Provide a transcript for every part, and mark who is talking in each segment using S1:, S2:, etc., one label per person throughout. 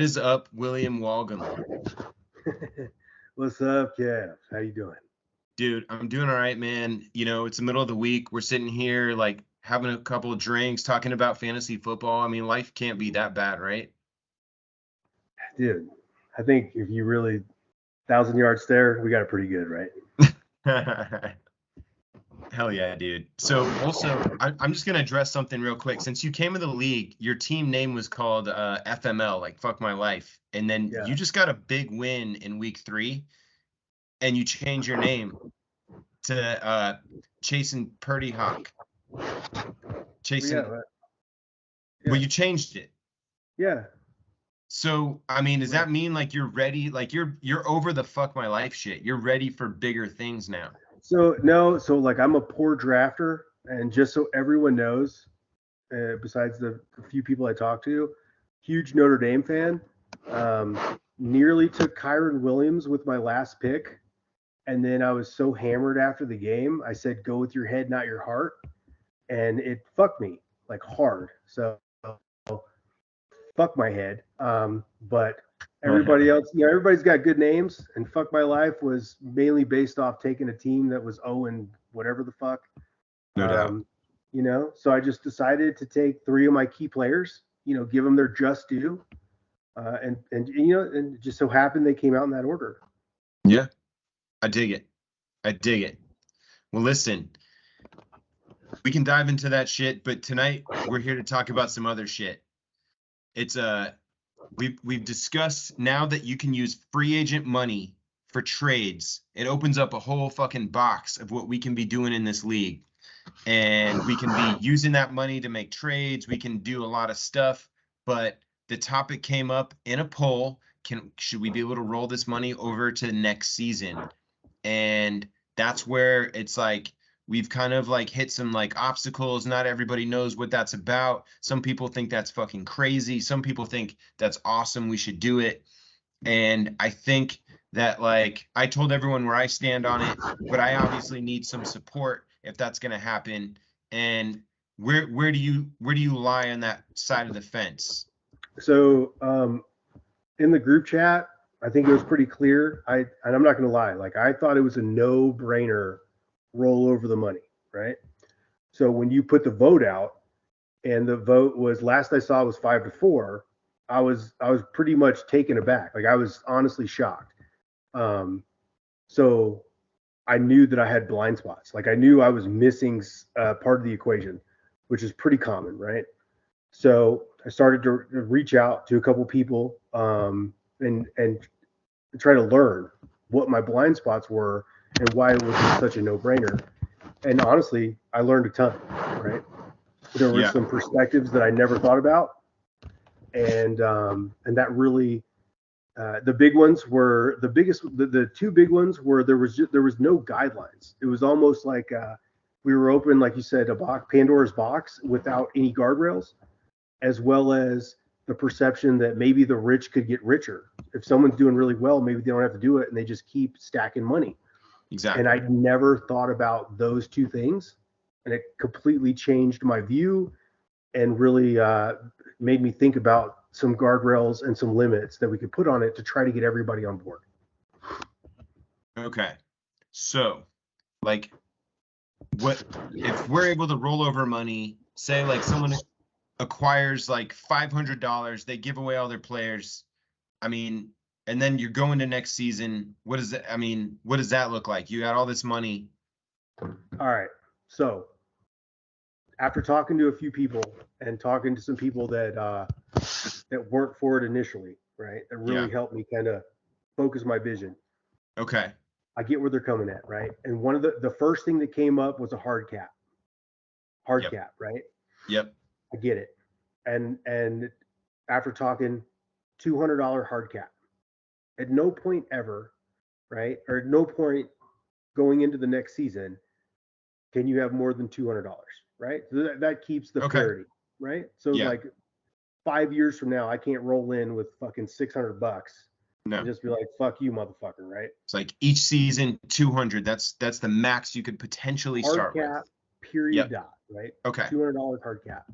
S1: What is up, William Walgum?
S2: What's up, Kev? How you doing?
S1: Dude, I'm doing all right, man. You know, it's the middle of the week. We're sitting here like having a couple of drinks, talking about fantasy football. I mean, life can't be that bad, right?
S2: Dude, I think if you really 1,000 yard stare, we got it pretty good, right?
S1: Hell yeah, dude. So also, I'm just gonna address something real quick. Since you came in the league, your team name was called FML, like Fuck My Life, and then
S2: Yeah.
S1: you just got a big win in week 3, and you changed your name to Chasing Purdy Hawk. Chasing.
S2: Yeah.
S1: Well, you changed it.
S2: Yeah.
S1: So, I mean, does that mean like you're ready? Like you're over the fuck my life shit. You're ready for bigger things now.
S2: So no, so like I'm a poor drafter, and just so everyone knows, besides the few people I talk to, huge Notre Dame fan. Nearly took Kyron Williams with my last pick, and then I was so hammered after the game, I said, "Go with your head, not your heart," and it fucked me like hard. So fuck my head. But everybody else, everybody's got good names, and fuck my life was mainly based off taking a team that was 0 and whatever the fuck.
S1: No doubt.
S2: So I just decided to take 3 of my key players, give them their just due, and it just so happened they came out in that order.
S1: Yeah, I dig it. I dig it. Well, listen, we can dive into that shit, but tonight we're here to talk about some other shit. It's we've discussed now that you can use free agent money for trades. It opens up a whole fucking box of what we can be doing in this league. And we can be using that money to make trades. We can do a lot of stuff, but the topic came up in a poll. Should we be able to roll this money over to next season? And that's where it's like we've kind of like hit some like obstacles. Not everybody knows what that's about. Some people think that's fucking crazy. Some people think that's awesome. We should do it. And I think that like I told everyone where I stand on it, but I obviously need some support if that's going to happen. And where do you lie on that side of the fence?
S2: So in the group chat, I think it was pretty clear. And I'm not going to lie, like I thought it was a no-brainer roll over the money, right? So when you put the vote out, and the vote was, last I saw, was 5-4, I was pretty much taken aback. Like I was honestly shocked. So I knew that I had blind spots. Like I knew I was missing part of the equation, which is pretty common, right? So I started to reach out to a couple people and try to learn what my blind spots were and why it was such a no-brainer. And honestly, I learned a ton, right? There were some perspectives that I never thought about, and that really the big ones were the two big ones were there was no guidelines. It was almost like we were open, like you said, Pandora's box without any guardrails, as well as the perception that maybe the rich could get richer. If someone's doing really well, maybe they don't have to do it and they just keep stacking money.
S1: Exactly.
S2: And I never thought about those two things, and it completely changed my view and really made me think about some guardrails and some limits that we could put on it to try to get everybody on board.
S1: Okay. So, like, what if we're able to roll over money, say like someone acquires like $500, they give away all their players. I mean, and then you're going to next season. What does that look like? You got all this money.
S2: All right. So after talking to a few people and talking to some people that weren't for it initially, right? That really helped me kind of focus my vision.
S1: Okay.
S2: I get where they're coming at, right? And one of the first thing that came up was a hard cap. Cap, right?
S1: Yep.
S2: I get it. And after talking, $200 hard cap. At no point ever, right? Or at no point going into the next season can you have more than $200, right? So that keeps the parity, right? So like 5 years from now, I can't roll in with fucking $600 and just be like, fuck you, motherfucker, right?
S1: It's like each season 200. That's the max you could potentially start with.
S2: Hard cap, period, dot, right?
S1: Okay.
S2: $200 hard cap.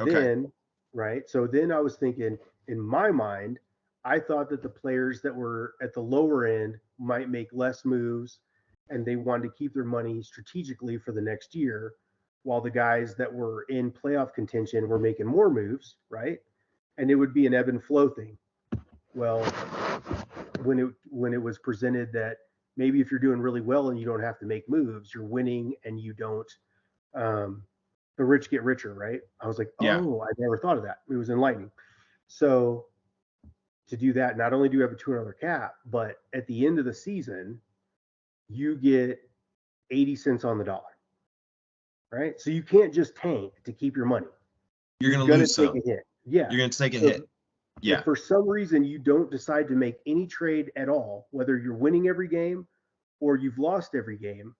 S1: Okay.
S2: Then, right? So then I was thinking, in my mind, I thought that the players that were at the lower end might make less moves and they wanted to keep their money strategically for the next year, while the guys that were in playoff contention were making more moves, right? And it would be an ebb and flow thing. Well, when it was presented that maybe if you're doing really well and you don't have to make moves, you're winning and you don't the rich get richer, right? I was like,
S1: Yeah.
S2: oh, I never thought of that. It was enlightening. So to do that, not only do you have a $200 cap, but at the end of the season, you get 80 cents on the dollar, right? So you can't just tank to keep your money.
S1: You're going
S2: to
S1: lose
S2: take
S1: some.
S2: a hit. Yeah.
S1: You're going to take a
S2: So
S1: hit. Yeah.
S2: if for some reason you don't decide to make any trade at all, whether you're winning every game or you've lost every game,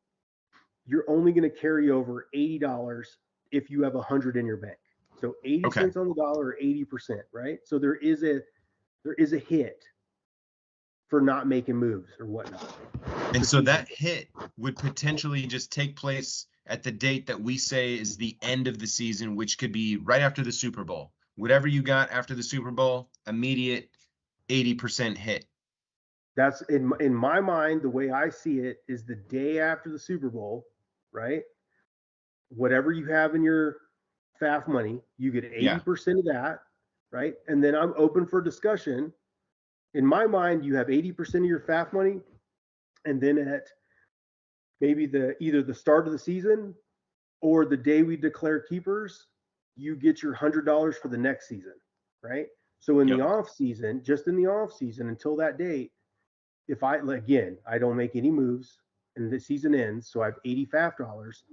S2: you're only going to carry over $80 if you have 100 in your bank. So 80
S1: Okay.
S2: cents on the dollar, or 80%, right? So there is a hit for not making moves or whatnot.
S1: And so that hit would potentially just take place at the date that we say is the end of the season, which could be right after the Super Bowl. Whatever you got after the Super Bowl, immediate 80% hit.
S2: That's in my mind, the way I see it is the day after the Super Bowl, right? Whatever you have in your FAF money, you get 80% of that, right? And then I'm open for discussion. In my mind, you have 80% of your FAF money, and then at maybe either the start of the season or the day we declare keepers, you get your $100 for the next season, right? So in the off season, just in the off season until that date, if I don't make any moves and the season ends, so I have 80 FAF dollars.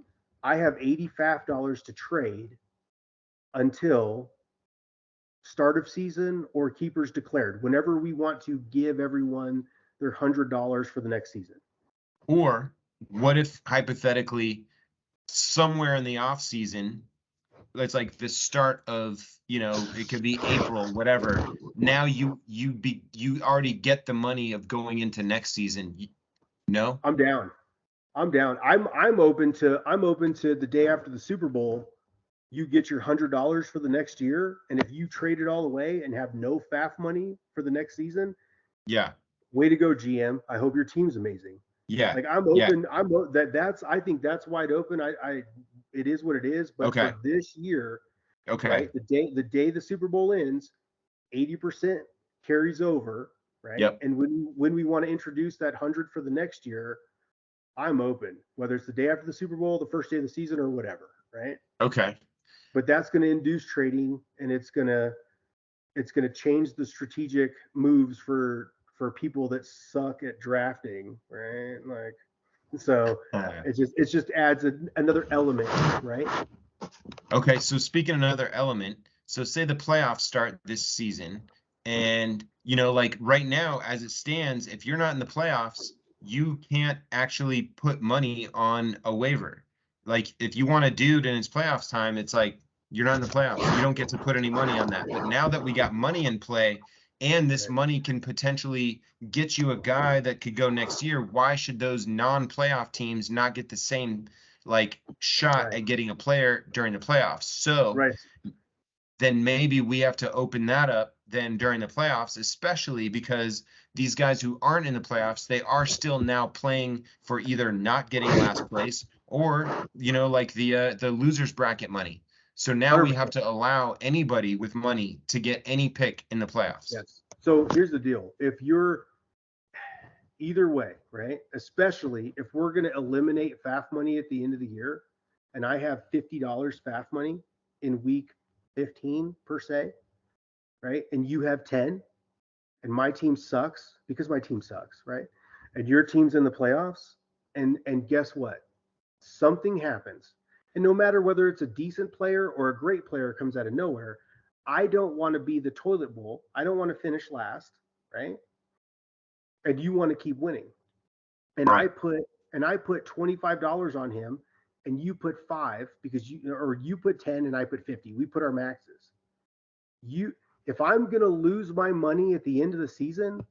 S2: I have 80 FAF dollars to trade until start of season or keepers declared, whenever we want to give everyone their $100 for the next season.
S1: Or what if hypothetically somewhere in the off season, it's like the start of, it could be April, whatever. Now you already get the money of going into next season. No?
S2: I'm down. I'm open to the day after the Super Bowl. You get your $100 for the next year, and if you trade it all away and have no FAF money for the next season, way to go, GM. I hope your team's amazing.
S1: Yeah,
S2: like I'm open. I think that's wide open. It is what it is. But for this year, right? The day the Super Bowl ends, 80% carries over, right?
S1: Yep.
S2: And when we want to introduce that 100 for the next year, I'm open, whether it's the day after the Super Bowl, the first day of the season, or whatever, right?
S1: Okay.
S2: But that's going to induce trading, and it's going to change the strategic moves for people that suck at drafting, right? Like, so it just adds another element, right?
S1: Okay, so speaking of another element, so say the playoffs start this season, and like right now as it stands, if you're not in the playoffs, you can't actually put money on a waiver. Like if you want a dude and it's playoffs time, it's like you're not in the playoffs. You don't get to put any money on that. But now that we got money in play, and this money can potentially get you a guy that could go next year, why should those non-playoff teams not get the same shot at getting a player during the playoffs? So then maybe we have to open that up then during the playoffs, especially because these guys who aren't in the playoffs, they are still now playing for either not getting last place or, the losers bracket money. So now we have to allow anybody with money to get any pick in the playoffs.
S2: Yes. So here's the deal. If you're either way, right? Especially if we're going to eliminate FAF money at the end of the year, and I have $50 FAF money in week 15 per se, right? And you have 10, and my team sucks because my team sucks, right? And your team's in the playoffs, and guess what? Something happens. And no matter whether it's a decent player or a great player comes out of nowhere, I don't want to be the toilet bowl. I don't want to finish last, right? And you want to keep winning. And I put $25 on him, and you put 5 because you put 10 and I put 50. We put our maxes. If I'm going to lose my money at the end of the season,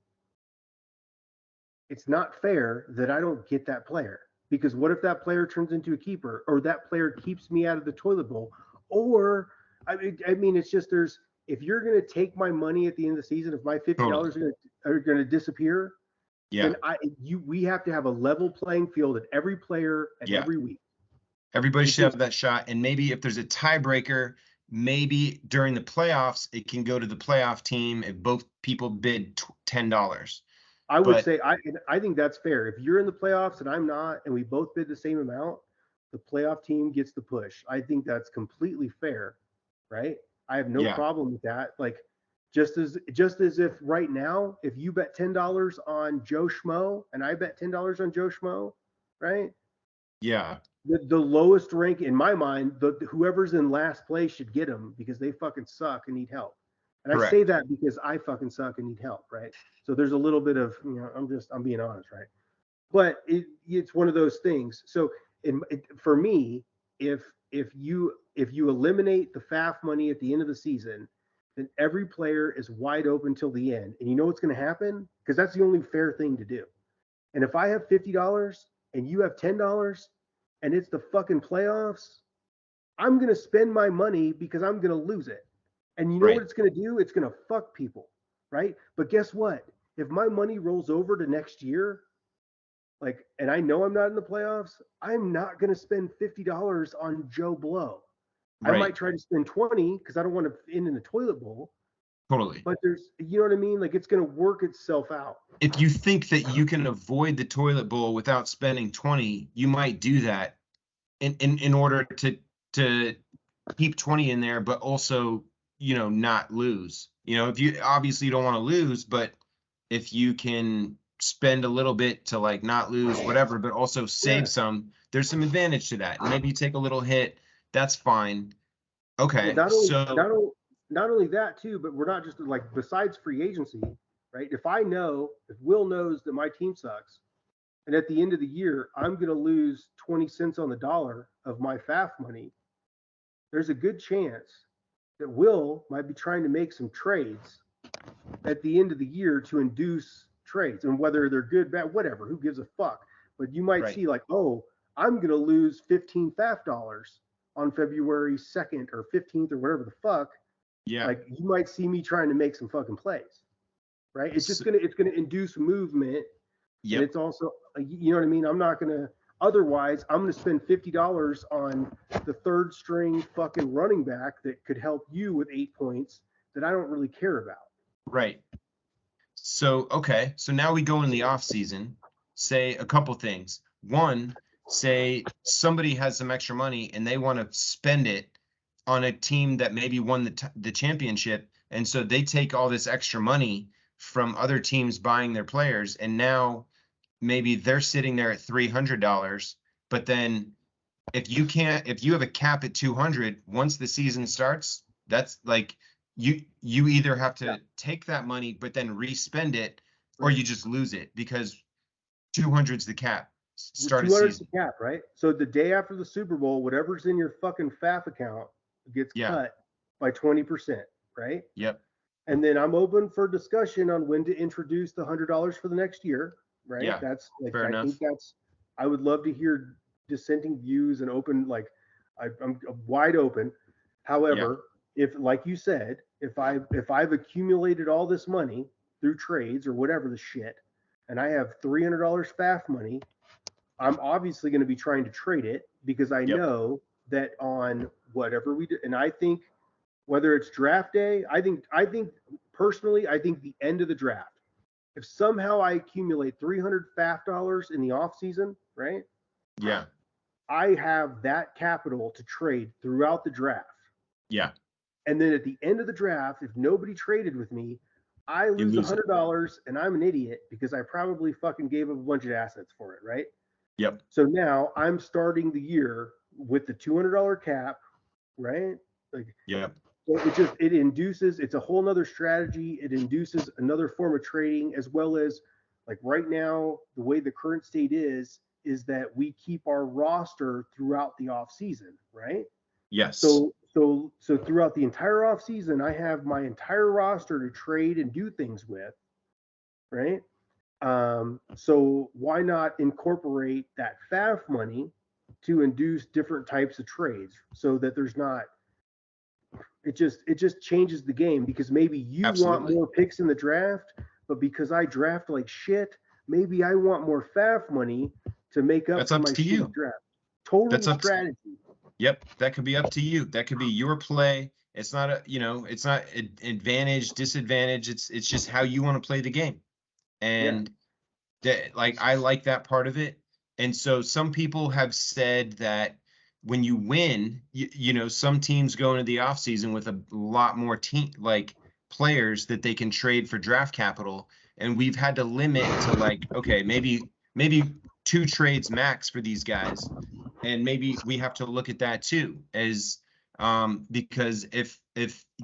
S2: it's not fair that I don't get that player. Because what if that player turns into a keeper, or that player keeps me out of the toilet bowl? Or, I mean, it's just if you're going to take my money at the end of the season, if my $50 are going to disappear, then we have to have a level playing field at every player at every week.
S1: Everybody should have that shot. And maybe if there's a tiebreaker, maybe during the playoffs, it can go to the playoff team if both people bid $10.
S2: I would say I think that's fair. If you're in the playoffs and I'm not, and we both bid the same amount, the playoff team gets the push. I think that's completely fair, right? I have no problem with that. Like, just as if right now, if you bet $10 on Joe Schmo and I bet $10 on Joe Schmo, right?
S1: Yeah.
S2: The lowest rank in my mind, whoever's in last place should get them because they fucking suck and need help. And I say that because I fucking suck and need help, right? So there's a little bit of, I'm being honest, right? But it's one of those things. So for me, if you eliminate the FAF money at the end of the season, then every player is wide open till the end. And you know what's going to happen? Because that's the only fair thing to do. And if I have $50 and you have $10 and it's the fucking playoffs, I'm going to spend my money because I'm going to lose it. And you know what it's going to do? It's going to fuck people, right? But guess what? If my money rolls over to next year, like, and I know I'm not in the playoffs, I'm not going to spend $50 on Joe Blow. I might try to spend 20 because I don't want to end in the toilet bowl.
S1: Totally.
S2: But you know what I mean? Like, it's going to work itself out.
S1: If you think that you can avoid the toilet bowl without spending 20, you might do that in order to keep 20 in there, but also, not lose. If you obviously don't want to lose, but if you can spend a little bit to like not lose whatever, but also save some, there's some advantage to that. Maybe you take a little hit. That's fine. Okay.
S2: Well, not only that too, but we're not just like, besides free agency, right? If Will knows that my team sucks, and at the end of the year, I'm going to lose 20 cents on the dollar of my FAF money, there's a good chance that Will might be trying to make some trades at the end of the year to induce trades, and whether they're good, bad, whatever, who gives a fuck? But you might see like, oh, I'm going to lose 15 FAF dollars on February 2nd or 15th or whatever the fuck.
S1: Yeah.
S2: Like, you might see me trying to make some fucking plays, right? It's just going to induce movement. Yeah. And it's also, you know what I mean? I'm not going to, otherwise I'm going to spend $50 on the third string fucking running back that could help you with 8 points that I don't really care about.
S1: Right. So, okay. So now we go in the off season, say a couple things. One, say somebody has some extra money and they want to spend it on a team that maybe won the championship. And so they take all this extra money from other teams buying their players. And now maybe they're sitting there at $300. But then if you have a cap at 200, once the season starts, that's like, you either have to take that money, but then re-spend it, or you just lose it because 200's the cap. Start 200's
S2: the cap, right? So the day after the Super Bowl, whatever's in your fucking FAF account gets cut by 20%, right?
S1: Yep.
S2: And then I'm open for discussion on when to introduce the $100 for the next year, right?
S1: Yeah,
S2: that's like,
S1: fair enough.
S2: I would love to hear dissenting views and open, like, I'm wide open. However, if, like you said, if I've accumulated all this money through trades or whatever the shit, and I have $300 FAF money, I'm obviously going to be trying to trade it because I know that on whatever we do, and I think whether it's draft day, I think personally, I think the end of the draft, if somehow I accumulate 300 FAF dollars in the off season, right?
S1: Yeah.
S2: I have that capital to trade throughout the draft.
S1: Yeah.
S2: And then at the end of the draft, if nobody traded with me, I lose $100 and I'm an idiot because I probably fucking gave up a bunch of assets for it, right?
S1: Yep.
S2: So now I'm starting the year with the $200 cap, right? Like, so it induces, it's a whole nother strategy. It induces another form of trading, as well as, like, right now, the way the current state is that we keep our roster throughout the off season, right?
S1: Yes.
S2: So throughout the entire off season, I have my entire roster to trade and do things with, right? So why not incorporate that FAF money to induce different types of trades so that there's not, It just changes the game because maybe you want
S1: Absolutely.
S2: more picks in the draft, but because I draft like shit, maybe I want more FAF money to make up
S1: That's
S2: for
S1: up
S2: my
S1: to
S2: shitty
S1: you.
S2: draft.
S1: That's
S2: Total
S1: up to,
S2: strategy.
S1: yep, that could be up to you. That could be your play. It's not a, it's not advantage, disadvantage. It's just how you want to play the game.
S2: Yeah.
S1: And that, like, I like that part of it. And so some people have said that when you win, some teams go into the offseason with a lot more players that they can trade for draft capital. And we've had to limit to like, okay, maybe 2 trades max for these guys. And maybe we have to look at that too, as because if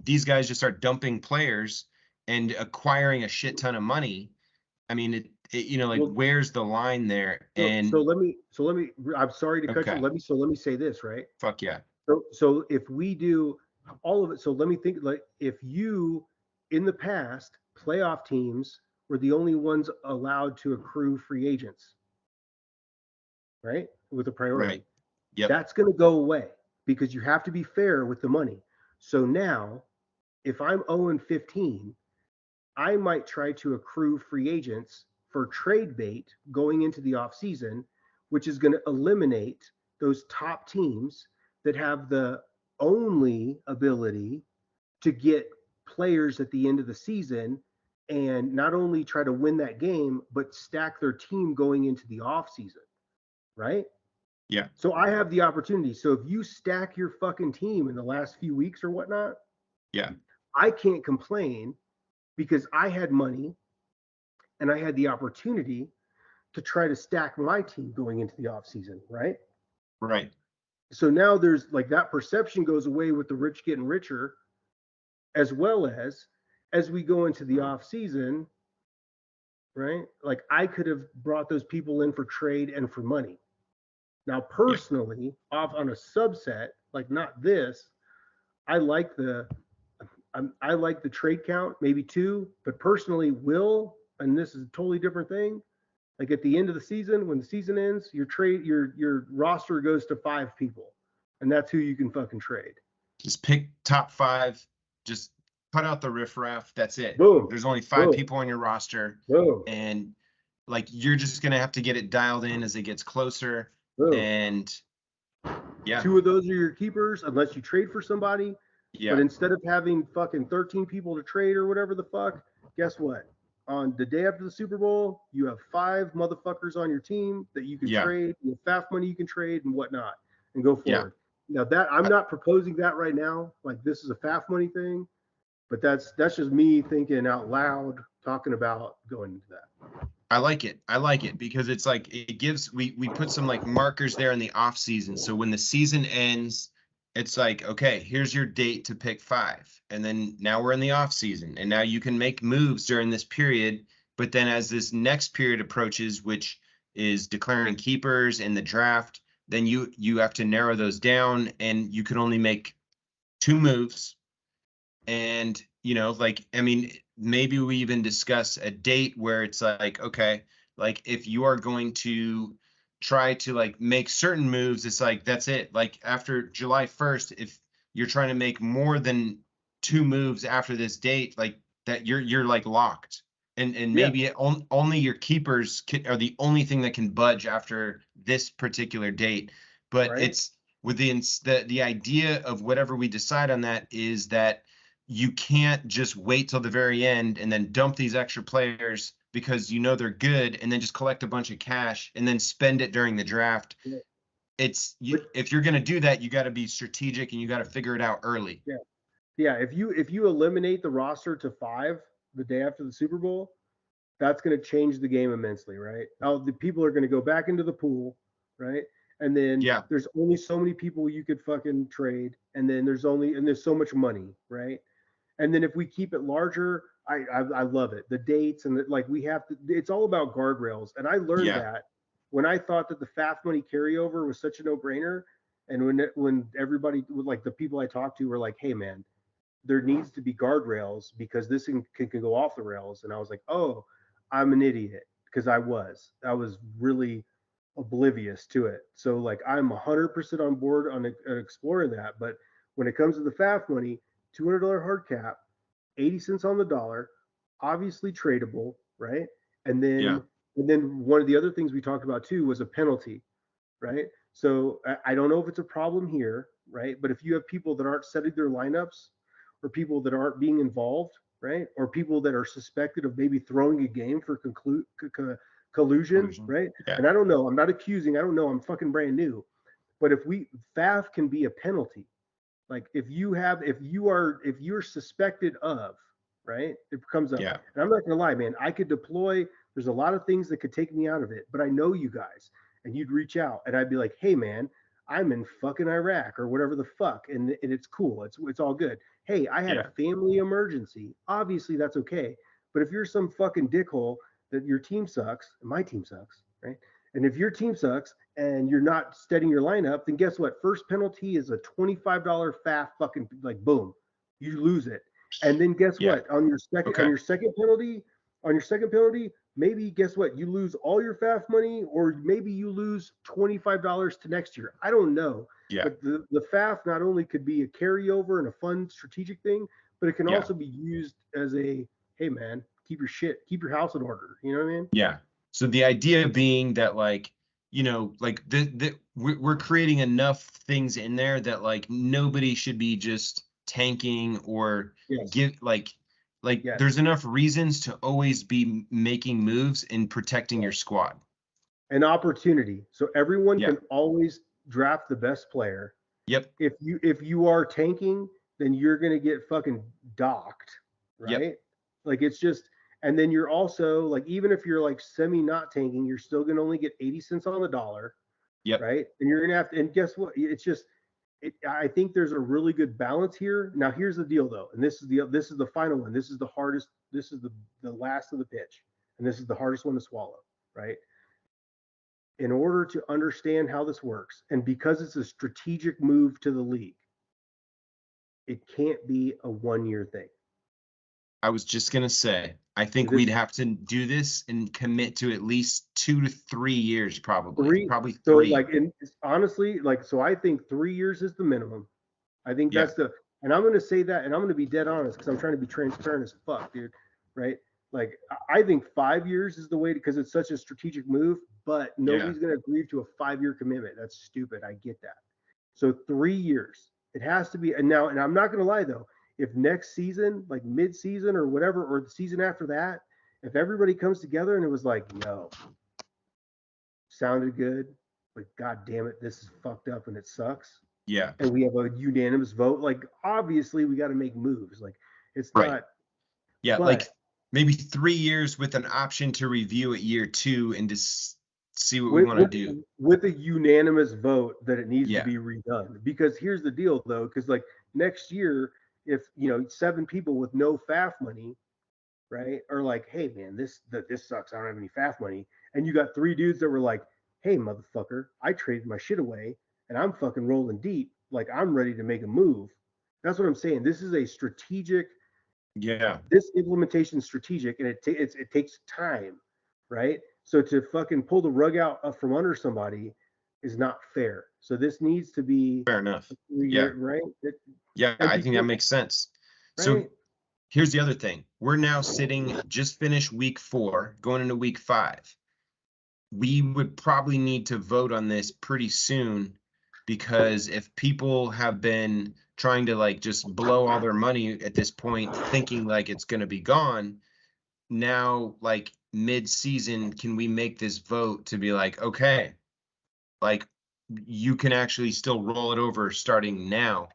S1: these guys just start dumping players and acquiring a shit ton of money, I mean, like,
S2: Well,
S1: where's the line there?
S2: so
S1: And
S2: let me I'm sorry to cut you.
S1: okay,
S2: Let me say this, right?
S1: fuck yeah,
S2: So if we do all of it, so let me think, like, if you in the past playoff teams were the only ones allowed to accrue free agents, right? With a priority.
S1: right, yep,
S2: That's going to go away because you have to be fair with the money. So now, if I'm 0-15, I might try to accrue free agents for trade bait going into the offseason, which is going to eliminate those top teams that have the only ability to get players at the end of the season and not only try to win that game, but stack their team going into the offseason, right?
S1: yeah,
S2: So I have the opportunity. So if you stack your fucking team in the last few weeks or whatnot,
S1: yeah,
S2: I can't complain because I had money and I had the opportunity to try to stack my team going into the offseason, right?
S1: right,
S2: So now there's like that perception goes away with the rich getting richer, as well as we go into the offseason, right? Like I could have brought those people in for trade and for money. Now,
S1: yeah,
S2: personally, off on a subset, like not this, I like the I like the trade count, maybe 2, but personally, and this is a totally different thing. Like at the end of the season, when the season ends, your roster goes to 5 people, and that's who you can fucking trade.
S1: just pick top 5, just cut out the riffraff. That's it.
S2: Boom,
S1: There's only 5
S2: boom,
S1: people on your roster,
S2: boom,
S1: and like you're just gonna have to get it dialed in as it gets closer.
S2: boom.
S1: And yeah,
S2: 2 of those are your keepers, unless you trade for somebody. But
S1: yeah,
S2: instead of having fucking 13 people to trade or whatever the fuck, guess what? On the day after the Super Bowl, you have 5 motherfuckers on your team that you can
S1: yeah,
S2: trade, with FAF money you can trade and whatnot, and go
S1: yeah.
S2: forward. Now that I'm not proposing that right now, like this is a FAF money thing, but that's just me thinking out loud, talking about going into that.
S1: I like it. I like it because it's like it gives we put some like markers there in the off season. So when the season ends, it's like, okay, here's your date to pick 5. And then now we're in the off season and now you can make moves during this period. But then as this next period approaches, which is declaring keepers in the draft, then you have to narrow those down and you can only make 2 moves. And like, I mean, maybe we even discuss a date where it's like, okay, like if you are going to try to like make certain moves, it's like that's it. Like after July 1st, if you're trying to make more than 2 moves after this date, like that you're like locked. And
S2: Yeah,
S1: maybe only your keepers are the only thing that can budge after this particular date. But
S2: right.
S1: it's within the idea of whatever we decide on that is that you can't just wait till the very end and then dump these extra players because they're good and then just collect a bunch of cash and then spend it during the draft.
S2: Yeah. But
S1: If you're going to do that, you got to be strategic and you got to figure it out early.
S2: yeah, yeah. If you eliminate the roster to 5 the day after the Super Bowl, that's going to change the game immensely, right? Now the people are going to go back into the pool, right? And then
S1: Yeah.
S2: there's only so many people you could fucking trade, and then there's so much money, right? And then if we keep it larger, I love it. The dates and like we have to. It's all about guardrails, and I learned
S1: Yeah.
S2: that when I thought that the FAF money carryover was such a no brainer, and when everybody, like the people I talked to, were like, "Hey, man, there needs to be guardrails because this can go off the rails," and I was like, "Oh, I'm an idiot," because I was really oblivious to it. So like I'm 100% on board on exploring that, but when it comes to the FAF money, $200 hard cap, 80 cents on the dollar, obviously tradable, right? And
S1: Yeah.
S2: then one of the other things we talked about too was a penalty, right? So I don't know if it's a problem here, right? But if you have people that aren't setting their lineups, or people that aren't being involved, right? Or people that are suspected of maybe throwing a game for collusion, right?
S1: Yeah.
S2: And I don't know. I'm not accusing. I don't know. I'm fucking brand new. But if FAF can be a penalty. Like if you're suspected of, right? It comes up.
S1: Yeah.
S2: And I'm not gonna lie, man. I could deploy. There's a lot of things that could take me out of it, but I know you guys, and you'd reach out, and I'd be like, hey, man, I'm in fucking Iraq or whatever the fuck, and it's cool. It's all good. Hey, I had a family emergency. Obviously, that's okay. But if you're some fucking dickhole that your team sucks, and my team sucks, right? And if your team sucks and you're not setting your lineup, then guess what? First penalty is a $25 FAF fucking like boom. You lose it. And then guess what? On your second penalty, maybe guess what? You lose all your FAF money, or maybe you lose $25 to next year. I don't know.
S1: Yeah.
S2: But the FAF not only could be a carryover and a fun strategic thing, but it can also be used as a, hey man, keep your house in order. You know what I mean?
S1: Yeah. So the idea being that like, you know, like we're creating enough things in there that like nobody should be just tanking or there's enough reasons to always be making moves and protecting your squad.
S2: An opportunity. So everyone can always draft the best player.
S1: Yep.
S2: If you are tanking, then you're gonna get fucking docked, right?
S1: Yep.
S2: Like it's just, and then you're also like, even if you're like semi not tanking, you're still gonna only get 80 cents on the dollar.
S1: Yep.
S2: Right. And you're gonna have to, and guess what? It's just I think there's a really good balance here. Now here's the deal though, and this is the final one. This is the hardest, this is the last of the pitch, and this is the hardest one to swallow, right? In order to understand how this works, and because it's a strategic move to the league, it can't be a 1-year thing.
S1: I was just gonna say, I think we'd have to do this and commit to at least 2 to 3 years, probably. Probably 3.
S2: So like, honestly, like, so I think 3 years is the minimum. I think that's and I'm gonna say that, and I'm gonna be dead honest because I'm trying to be transparent as fuck, dude. Right? Like, I think 5 years is the way, because it's such a strategic move. But nobody's gonna agree to a 5-year commitment. That's stupid. I get that. So 3 years. It has to be. And I'm not gonna lie though. If next season, like mid-season or whatever, or the season after that, if everybody comes together and it was like, no, sounded good, but god damn it, this is fucked up and it sucks.
S1: Yeah.
S2: And we have a unanimous vote, like obviously we got to make moves. Like it's not.
S1: Yeah, like maybe 3 years with an option to review at year 2 and just see what we want to do.
S2: With a unanimous vote that it needs to be redone. Because here's the deal though, because like next year, if 7 people with no FAF money, right, are like, hey man, this sucks, I don't have any FAF money, and you got 3 dudes that were like, hey motherfucker, I traded my shit away and I'm fucking rolling deep, like I'm ready to make a move. That's what I'm saying. This is a strategic. This implementation is strategic, and it takes time, right? So to fucking pull the rug out from under somebody is not fair. So this needs to be
S1: fair enough.
S2: Right?
S1: I think that makes sense. Right? So here's the other thing. We're now just finished week 4, going into week 5. We would probably need to vote on this pretty soon, because if people have been trying to like just blow all their money at this point, thinking like it's going to be gone, now like mid-season, can we make this vote to be like, okay, like you can actually still roll it over starting now?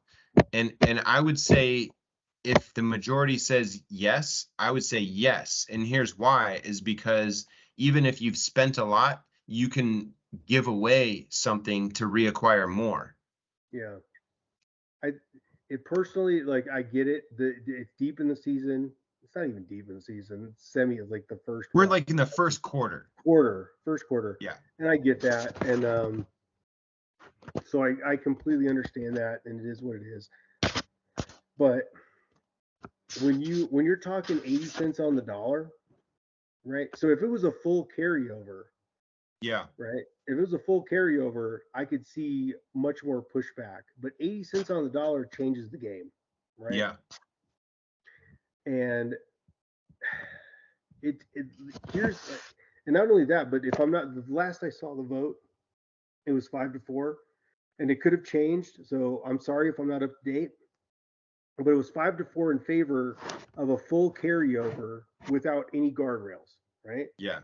S1: And I would say, if the majority says yes, I would say yes. And here's why, is because even if you've spent a lot, you can give away something to reacquire more.
S2: Yeah. It personally, like, I get it. It's deep in the season. It's not even deep in the season. It's semi is like the first.
S1: We're like in the first quarter.
S2: First quarter.
S1: Yeah.
S2: And I get that. And so I completely understand that, and it is what it is. But when you're talking 80 cents on the dollar, right? So if it was a full carryover, right? If it was a full carryover, I could see much more pushback. But 80 cents on the dollar changes the game, right?
S1: Yeah.
S2: And it here's, and not only that, but if I'm not, the last I saw the vote, it was 5-4, and it could have changed. So I'm sorry if I'm not up to date, but it was 5-4 in favor of a full carryover without any guardrails, right?
S1: Yeah.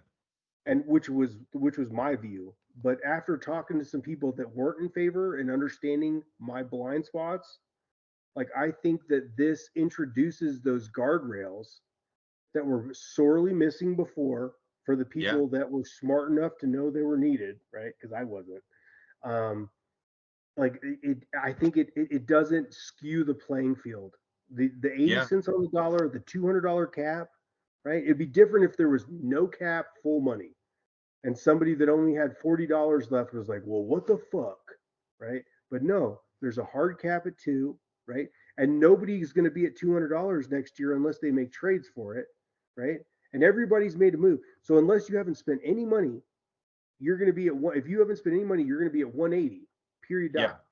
S2: And which was my view. But after talking to some people that weren't in favor and understanding my blind spots, like I think that this introduces those guardrails that were sorely missing before for the
S1: Yeah.
S2: people that were smart enough to know they were needed, right? Because I wasn't. Like I think it doesn't skew the playing field. The 80
S1: Yeah.
S2: cents on the dollar, the $200 cap, right? It'd be different if there was no cap, full money, and somebody that only had $40 left was like, well, what the fuck, right? But no, there's a hard cap at 2, right? And nobody's going to be at $200 next year unless they make trades for it, right? And everybody's made a move. So unless you haven't spent any money, you're going to be at one. If you haven't spent any money, you're going to be at 180. Period.
S1: Yeah.
S2: Dot.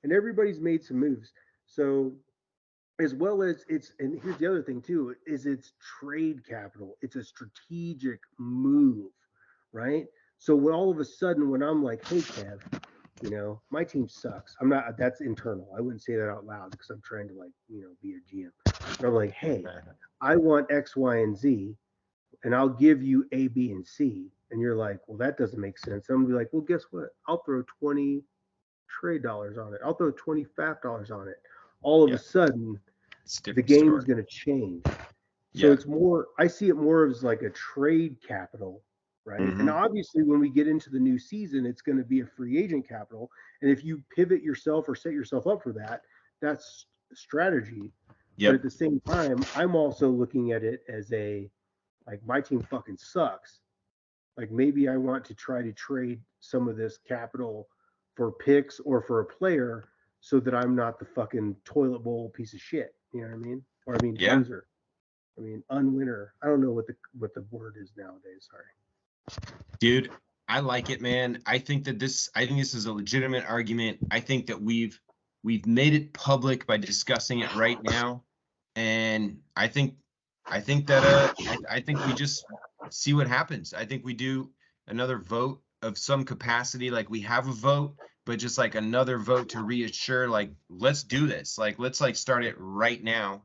S2: And everybody's made some moves. So as well as it's, and here's the other thing too, is it's trade capital. It's a strategic move, right? So when all of a sudden when I'm like, hey Kev, you know, my team sucks. I'm not, that's internal. I wouldn't say that out loud because I'm trying to, like, you know, be a GM. But I'm like, hey, I want X, Y, and Z, and I'll give you A, B, and C. And you're like, well, that doesn't make sense. I'm gonna be like, well, guess what? I'll throw 20 trade dollars on it. I'll throw $25 on it. All of a sudden, the game is going to change. So it's more, I see it more as like a trade capital, right? And obviously, when we get into the new season, it's going to be a free agent capital. And if you pivot yourself or set yourself up for that, that's strategy. But at the same time, I'm also looking at it as a, like, my team fucking sucks. Like, maybe I want to try to trade some of this capital for picks or for a player so that I'm not the fucking toilet bowl piece of shit. You know what I mean? Or I mean, loser. I mean, unwinner. I don't know what the word is nowadays. Sorry.
S1: Dude, I like it, man. I think this is a legitimate argument. I think that we've made it public by discussing it right now. And I think that I think we just see what happens. I think we do another vote of some capacity, like we have a vote, but just like another vote to reassure, like, let's do this. Like, let's like start it right now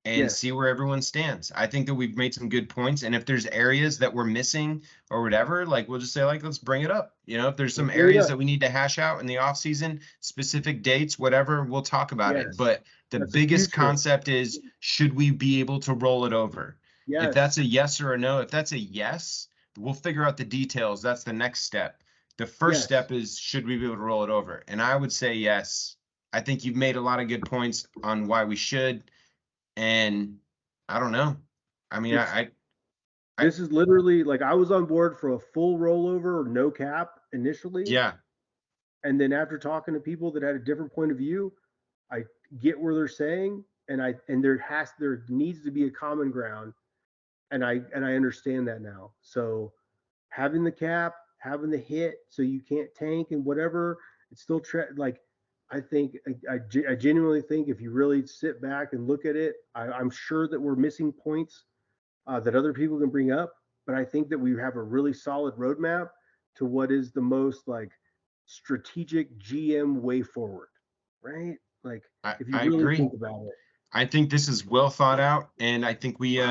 S1: and see where everyone stands. I think that we've made some good points. And if there's areas that we're missing or whatever, like we'll just say, like, let's bring it up. You know, if there's some areas that we need to hash out in the off season, specific dates, whatever, we'll talk about it. But the biggest concept is, should we be able to roll it over? If that's a yes or a no, if that's a yes, we'll figure out the details. That's the next step. The first step is, should we be able to roll it over? And I would say yes. I think you've made a lot of good points on why we should. And I don't know. I mean,
S2: this is literally, like, I was on board for a full rollover or no cap initially.
S1: Yeah.
S2: And then after talking to people that had a different point of view, I get where they're saying, and there needs to be a common ground, and I understand that now. So having the cap, having the hit, so you can't tank and whatever, it's still like, I think I genuinely think if you really sit back and look at it, I'm sure that we're missing points that other people can bring up, but I think that we have a really solid roadmap to what is the most, like, strategic GM way forward, right? Like, if you really
S1: agree.
S2: think about it,
S1: I think this is well thought out, and I think we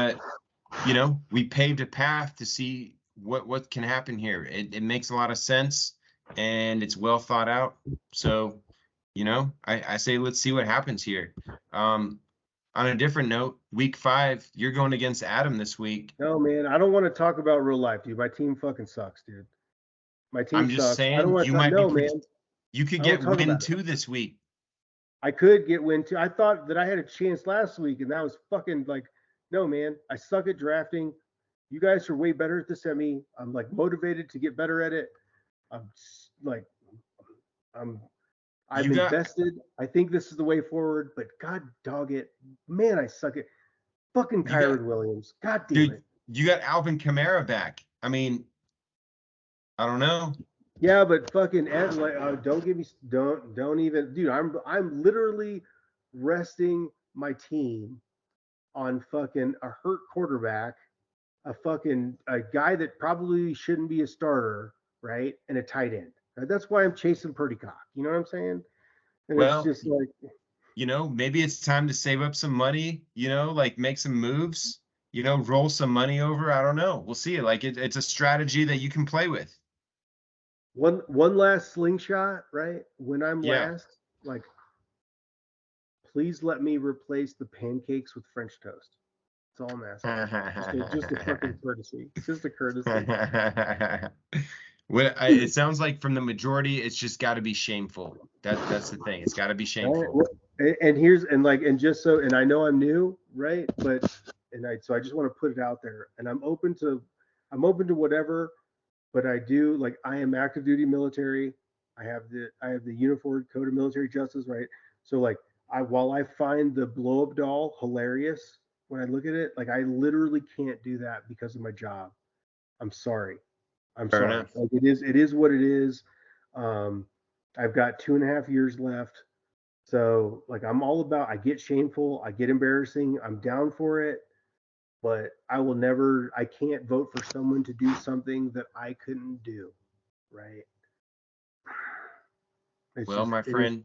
S1: you know, we paved a path to see what can happen here. It makes a lot of sense, and it's well thought out. So, you know, I say let's see what happens here. On a different note, week 5, you're going against Adam this week.
S2: No, man, I don't want to talk about real life, dude. My team fucking sucks, dude. My team
S1: I'm just
S2: sucks.
S1: saying,
S2: I don't want
S1: you
S2: to
S1: might
S2: talk,
S1: be
S2: man.
S1: You could get win 2 this week.
S2: I could get win 2. I thought that I had a chance last week, and that was fucking, like, no, man. I suck at drafting. You guys are way better at the semi. I'm, like, motivated to get better at it. I'm like, I'm invested. I think this is the way forward, but god dog it, man, I suck at fucking Kyron Williams. God damn it.
S1: You got Alvin Kamara back. I mean, I don't know.
S2: Yeah, but fucking Ed, like, don't even, dude. I'm literally resting my team on fucking a hurt quarterback, a guy that probably shouldn't be a starter, right? And a tight end. Right? That's why I'm chasing Purdy cock. You know what I'm saying? And it's
S1: Well,
S2: just like,
S1: maybe it's time to save up some money, like make some moves, roll some money over. I don't know. We'll see. Like it's a strategy that you can play with.
S2: one last slingshot, right? When I'm
S1: Yeah.
S2: last, like, please let me replace the pancakes with French toast. That's all I'm asking. Just a fucking courtesy. Just a courtesy.
S1: It sounds like from the majority, it's just got to be shameful. That's the thing. It's got to be shameful.
S2: And I know I'm new, right? So I just want to put it out there, and I'm open to whatever. But I do, like, I am active duty military. I have the Uniform Code of Military Justice, right? So like, while I find the blow up doll hilarious when I look at it, like, I literally can't do that because of my job. I'm sorry.
S1: Fair enough.
S2: Like, it is what it is. I've got 2.5 years left. So like, I get shameful, I get embarrassing, I'm down for it, but I can't vote for someone to do something that I couldn't do. Right.
S1: Well, my friend,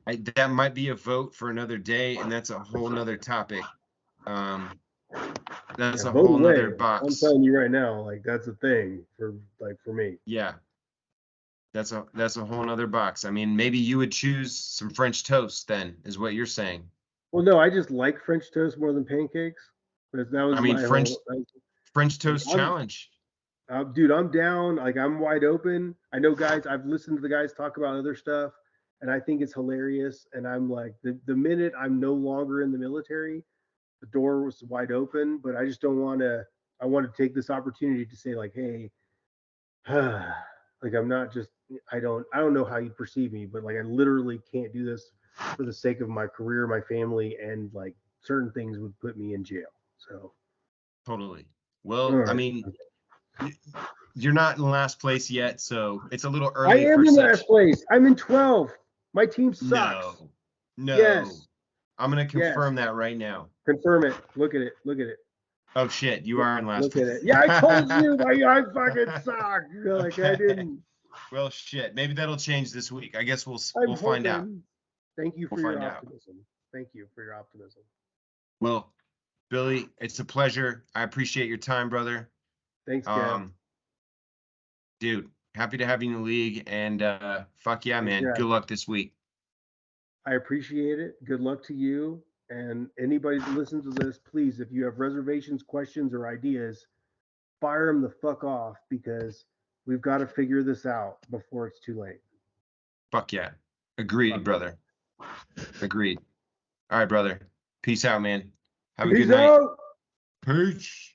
S1: that might be a vote for another day, and that's a whole nother topic. That's a whole nother box.
S2: I'm telling you right now, like, that's a thing for me.
S1: Yeah. That's a whole nother box. I mean, maybe you would choose some French toast then, is what you're saying.
S2: Well, no, I just like French toast more than pancakes. That was
S1: French toast challenge.
S2: Dude, I'm down. Like, I'm wide open. I know, guys, I've listened to the guys talk about other stuff, and I think it's hilarious. And I'm like, the minute I'm no longer in the military, the door was wide open. But I just don't want to. I want to take this opportunity to say, like, hey, like, I'm not just. I don't know how you perceive me, but like, I literally can't do this for the sake of my career, my family, and like, certain things would put me in jail. So
S1: totally. Well, right. I mean, you're not in last place yet, so it's a little early.
S2: I am in last place. I'm in 12. My team sucks.
S1: No. Yes. I'm gonna confirm that right now.
S2: Confirm it. Look at it.
S1: Oh shit, you are in last place.
S2: Look at it. Yeah, I told you. I fucking suck. Like, I didn't.
S1: Well, shit. Maybe that'll change this week. I guess we'll find out.
S2: Thank you for your optimism. Thank you for your optimism.
S1: Well, Billy, it's a pleasure. I appreciate your time, brother.
S2: Thanks, Gab.
S1: Dude, happy to have you in the league, and fuck yeah, man. Good luck this week.
S2: I appreciate it. Good luck to you. And anybody that listens to this, please, if you have reservations, questions, or ideas, fire them the fuck off, because we've got to figure this out before it's too late.
S1: Fuck yeah. Agreed, brother. Agreed. All right, brother. Peace out, man. Have a good night. Peace.